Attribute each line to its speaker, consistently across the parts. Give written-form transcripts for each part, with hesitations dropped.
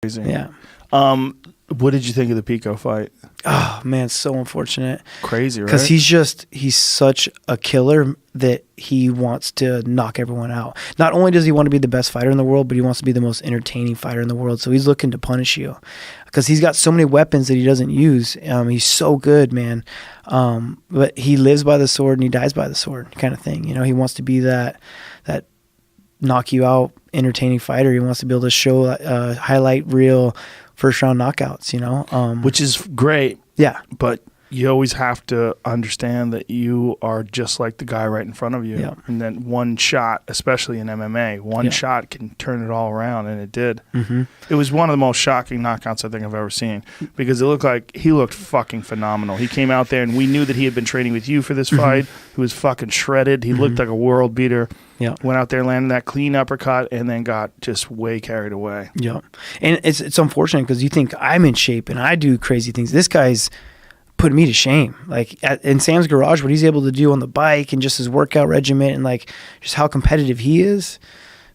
Speaker 1: Crazy.
Speaker 2: Yeah.
Speaker 1: What did you think of the Pico fight?
Speaker 2: Oh man, so unfortunate.
Speaker 1: Crazy, right?
Speaker 2: Because he's such a killer that he wants to knock everyone out. Not only does he want to be the best fighter in the world, but he wants to be the most entertaining fighter in the world. So he's looking to punish you because he's got so many weapons that he doesn't use. He's so good, man. But he lives by the sword and he dies by the sword, kind of thing. You know, he wants to be that knock you out, entertaining fighter. He wants to be able to show highlight reel first round knockouts, you know,
Speaker 1: which is great.
Speaker 2: Yeah.
Speaker 1: But you always have to understand that you are just like the guy right in front of you.
Speaker 2: Yeah.
Speaker 1: And then one shot, especially in MMA, one shot can turn it all around, and it did.
Speaker 2: Mm-hmm.
Speaker 1: It was one of the most shocking knockouts I think I've ever seen because it looked like he looked fucking phenomenal. He came out there, and we knew that he had been training with you for this fight. He was fucking shredded. He looked like a world beater.
Speaker 2: Yeah.
Speaker 1: Went out there, landed that clean uppercut, and then got just way carried away.
Speaker 2: Yeah. And it's unfortunate because you think I'm in shape and I do crazy things. This guy's put me to shame. Like in Sam's garage, what he's able to do on the bike and just his workout regimen and like just how competitive he is,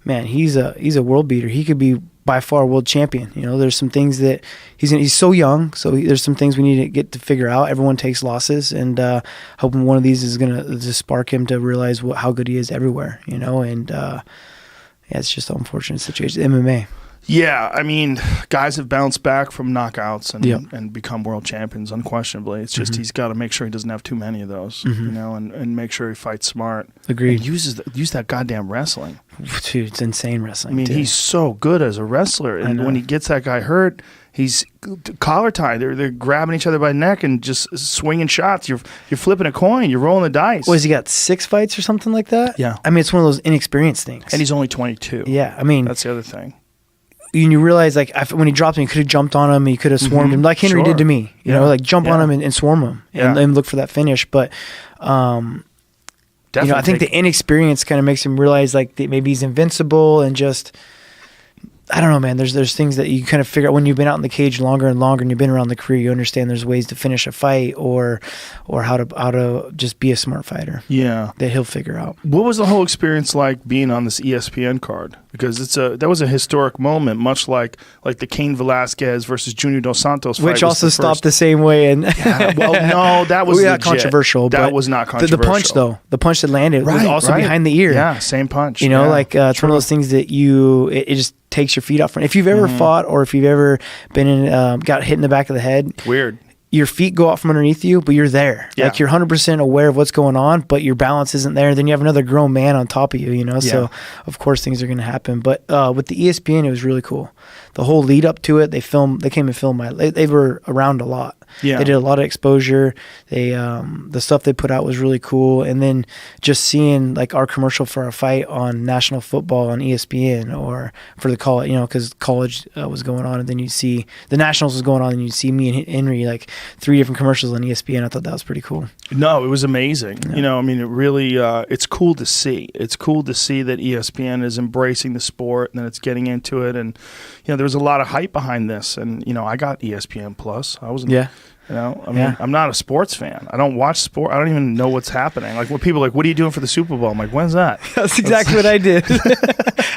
Speaker 2: man, he's a world beater. He could be by far world champion. You know, there's some things that he's so young, so there's some things we need to get to figure out. Everyone takes losses, and hoping one of these is gonna just spark him to realize how good he is everywhere. You know, and it's just an unfortunate situation. MMA.
Speaker 1: Yeah, I mean, guys have bounced back from knockouts and become world champions, unquestionably. It's just he's got to make sure he doesn't have too many of those, you know, and make sure he fights smart.
Speaker 2: Agreed.
Speaker 1: And use that goddamn wrestling.
Speaker 2: Dude, it's insane wrestling.
Speaker 1: I mean, he's so good as a wrestler, and when he gets that guy hurt, he's collar tied. They're grabbing each other by the neck and just swinging shots. You're flipping a coin. You're rolling the dice.
Speaker 2: What, has he got 6 fights or something like that?
Speaker 1: Yeah.
Speaker 2: I mean, it's one of those inexperienced things.
Speaker 1: And he's only 22.
Speaker 2: Yeah, I mean,
Speaker 1: that's the other thing.
Speaker 2: And you realize, like, when he dropped him, he could have jumped on him. He could have swarmed him, like Henry did to me. You know, like jump on him and swarm him and look for that finish. But, you know, I think the inexperience kind of makes him realize, like, that maybe he's invincible and just, I don't know, man. There's things that you kind of figure out when you've been out in the cage longer and longer and you've been around the career. You understand there's ways to finish a fight or how to just be a smart fighter.
Speaker 1: Yeah,
Speaker 2: that he'll figure out.
Speaker 1: What was the whole experience like being on this ESPN card? Because that was a historic moment, much like the Cain Velasquez versus Junior Dos Santos fight,
Speaker 2: which also stopped the same way. And
Speaker 1: well, no, that was
Speaker 2: not controversial.
Speaker 1: That was not controversial.
Speaker 2: The punch, though, the punch that landed was also behind the ear.
Speaker 1: Yeah, same punch.
Speaker 2: You know, like it's one of those things that it just takes your feet off. If you've ever fought or if you've ever been in, got hit in the back of the head,
Speaker 1: weird.
Speaker 2: Your feet go out from underneath you, but you're there. Yeah. Like you're 100% aware of what's going on, but your balance isn't there. Then you have another grown man on top of you, you know? Yeah. So, of course, things are going to happen. But with the ESPN, it was really cool. The whole lead up to it, they came and filmed they were around a lot.
Speaker 1: Yeah.
Speaker 2: They did a lot of exposure. They the stuff they put out was really cool. And then just seeing like our commercial for our fight on national football on ESPN or for the college, you know, because college was going on, and then you see the nationals was going on, and you see me and Henry like 3 different commercials on ESPN. I thought that was pretty cool. No,
Speaker 1: it was amazing. Yeah. You know, I mean, it really it's cool to see. It's cool to see that ESPN is embracing the sport and that it's getting into it. And you know, there was a lot of hype behind this. And you know, I got ESPN Plus. I wasn't. Yeah. You know, I mean, I'm not a sports fan. I don't watch sport. I don't even know what's happening. Like when people are like, what are you doing for the Super Bowl? I'm like, when's that?
Speaker 2: That's exactly what I did.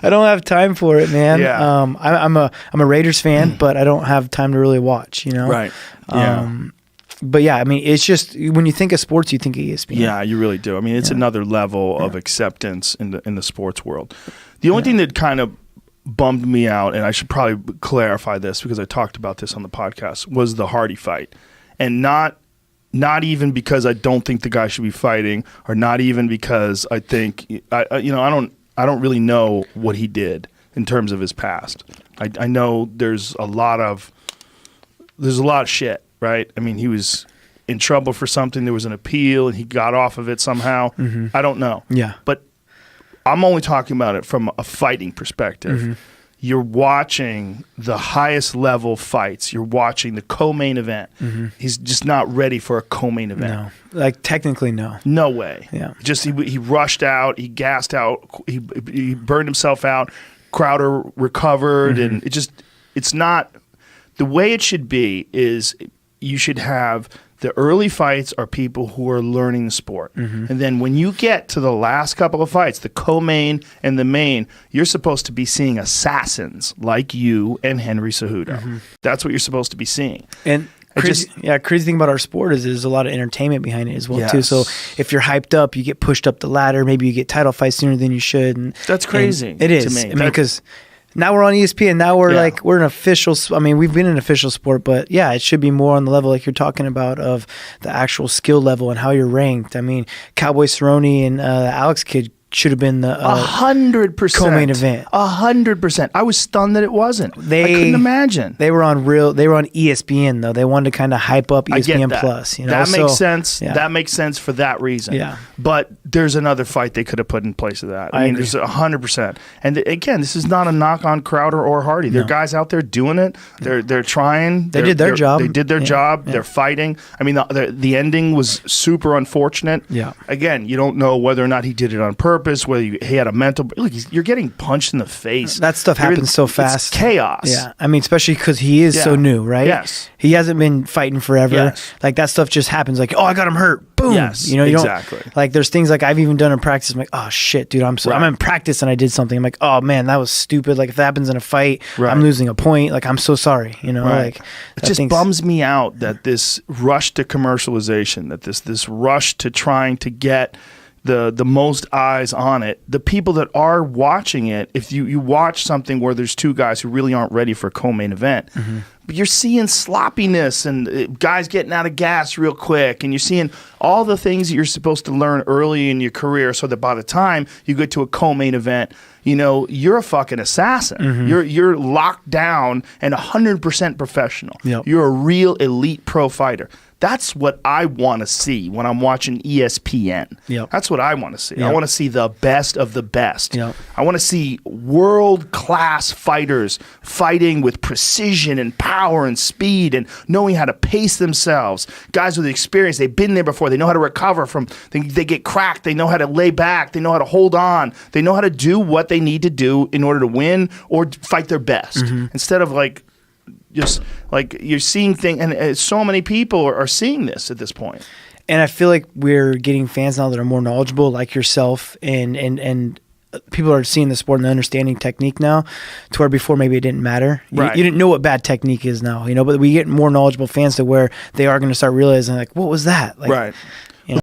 Speaker 2: I don't have time for it, man. Yeah. I'm a Raiders fan, but I don't have time to really watch, you know?
Speaker 1: Right. Yeah.
Speaker 2: But yeah, I mean, it's just when you think of sports, you think of ESPN.
Speaker 1: Yeah, you really do. I mean, it's another level of acceptance in the sports world. The only thing that kind of bummed me out, and I should probably clarify this because I talked about this on the podcast, was the Hardy fight. And not even because I don't think the guy should be fighting, or not even because I think I don't really know what he did in terms of his past. I know there's a lot of shit, right? I mean, he was in trouble for something. There was an appeal, and he got off of it somehow. Mm-hmm. I don't know.
Speaker 2: Yeah, but
Speaker 1: I'm only talking about it from a fighting perspective. Mm-hmm. You're watching the highest level fights. You're watching the co-main event. Mm-hmm. He's just not ready for a co-main event.
Speaker 2: No, like technically, no.
Speaker 1: No way.
Speaker 2: Yeah.
Speaker 1: Just he rushed out. He gassed out. He burned himself out. Crowder recovered, and it's not the way it should be. Is you should have The early fights are people who are learning the sport. And then when you get to the last couple of fights, the co-main and the main, you're supposed to be seeing assassins like you and Henry Cejudo. That's what you're supposed to be seeing.
Speaker 2: And crazy thing about our sport is there's a lot of entertainment behind it as well too. So if you're hyped up, you get pushed up the ladder. Maybe you get title fights sooner than you should. And
Speaker 1: that's crazy.
Speaker 2: It is.
Speaker 1: To me.
Speaker 2: I mean, because now we're on ESPN. Now we're we're an official. I mean, we've been an official sport, but yeah, it should be more on the level like you're talking about of the actual skill level and how you're ranked. I mean, Cowboy Cerrone and Alex Kidd should have been the
Speaker 1: 100%
Speaker 2: co-main event.
Speaker 1: 100%. I was stunned that it wasn't. I couldn't imagine.
Speaker 2: They were on ESPN though. They wanted to kind of hype up ESPN Plus. You know?
Speaker 1: That makes sense. Yeah. That makes sense for that reason.
Speaker 2: Yeah.
Speaker 1: But there's another fight they could have put in place of that. I mean, there's 100%. And again, this is not a knock on Crowder or Hardy. There are guys out there doing it. They're trying.
Speaker 2: They did their job.
Speaker 1: They did their job. Yeah. They're fighting. I mean, the ending was super unfortunate.
Speaker 2: Yeah.
Speaker 1: Again, you don't know whether or not he did it on purpose. Whether he had a mental, look, you're getting punched in the face.
Speaker 2: That stuff happens so fast.
Speaker 1: It's chaos.
Speaker 2: Yeah, I mean, especially because he is so new, right?
Speaker 1: Yes,
Speaker 2: he hasn't been fighting forever.
Speaker 1: Yes.
Speaker 2: Like that stuff just happens. Like, oh, I got him hurt. Boom.
Speaker 1: Yes,
Speaker 2: you know,
Speaker 1: exactly.
Speaker 2: Like there's things like I've even done in practice. I'm like, oh shit, dude, I'm in practice and I did something. I'm like, oh man, that was stupid. Like if that happens in a fight, I'm losing a point. Like I'm so sorry. You know, like
Speaker 1: it just bums me out that this rush to commercialization, that this rush to trying to get the most eyes on it, the people that are watching it, if you watch something where there's two guys who really aren't ready for a co-main event, but you're seeing sloppiness and guys getting out of gas real quick, and you're seeing all the things that you're supposed to learn early in your career so that by the time you get to a co-main event, you know, you're a fucking assassin. You're locked down and 100% professional. You're a real elite pro fighter. That's what I want to see when I'm watching ESPN. That's what I want to see. I want to see the best of the best. I want to see world-class fighters fighting with precision and power and speed and knowing how to pace themselves. Guys with experience, they've been there before. They know how to recover from, they get cracked. They know how to lay back. They know how to hold on. They know how to do what they need to do in order to win or fight their best. Instead of just like you're seeing things, and so many people are seeing this at this point.
Speaker 2: And I feel like we're getting fans now that are more knowledgeable, like yourself, and people are seeing the sport and understanding technique now, to where before maybe it didn't matter. You didn't know what bad technique is now, you know. But we get more knowledgeable fans to where they are going to start realizing, like, what was that? Like,